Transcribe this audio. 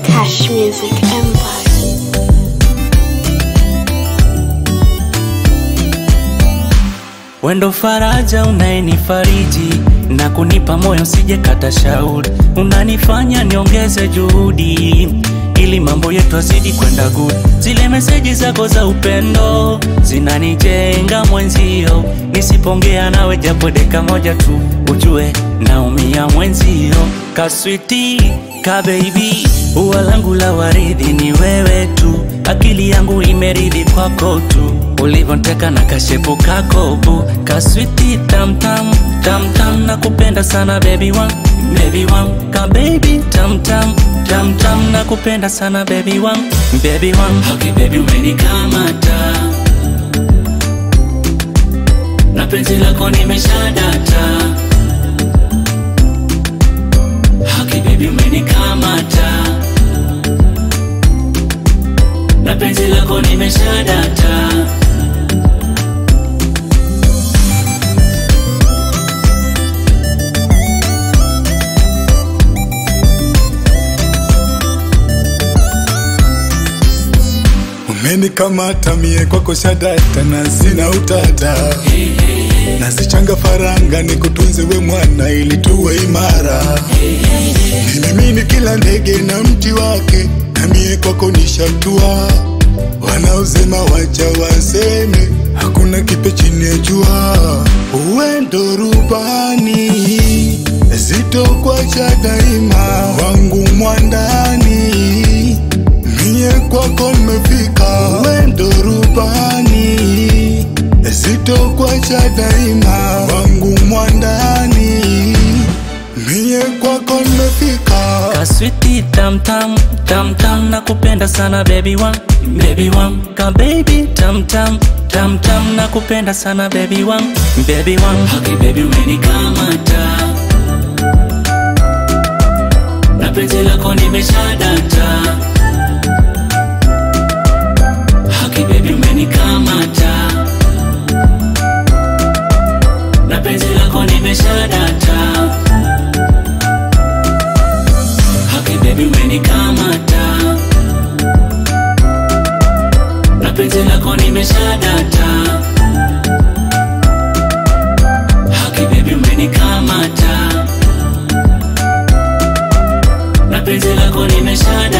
Cash Music Empire. Wendo faraja unayenifariji na kunipa moyo sije kata shauri. Unanifanya niongeze juhudi ili mambo yetu azidi kwenda good. Zile meseji zako za upendo zinanijenga mwenzio. Nisipongea nawe japo dakika moja tu, ujue naumia mwenzio. Ka sweetie, ka baby, ua langu la waridi ni wewe tu. Akili yangu imeridi kwako tu, ulivonteka na kashepu kako bu. Ka sweetie, tam tam, tam tam, nakupenda sana baby wangu, baby wangu. Ka baby, tam tam, tam tam, nakupenda sana baby wangu, baby wangu. Okay baby umenikamata, na penzi lako nimeshadata. Okay baby umenikamata, na penzi lako nimeshadata. Umenikamata mie kwako shadata na sina utata. Nazichanga faranga nikutunze we mwana ili tuwe imara. Mimi kila ndege na mti wake, na mie kwako nishatua. Wanaosema wacha waseme, hakuna kipe chini ya jua. Uendo rubani, sitokuacha daima, wangu mwandani. Mie kwako nimefika, uendo rubani, sitokuacha daima, wangu mwandani. Mie kwako nimefika. Ka sweetie, tam tam, tam tam, nakupenda sana baby wangu, baby wangu. Ka baby, tam tam, tam tam, nakupenda sana baby wangu, baby wangu. Okay baby umenikamata, na penzi lako nimeshadata. Okay baby umenikamata, na penzi lako nimeshadata. Okay baby umenikamata, na penzi lako nimeshadata. Okay baby umenikamata, na penzi lako nimeshadata.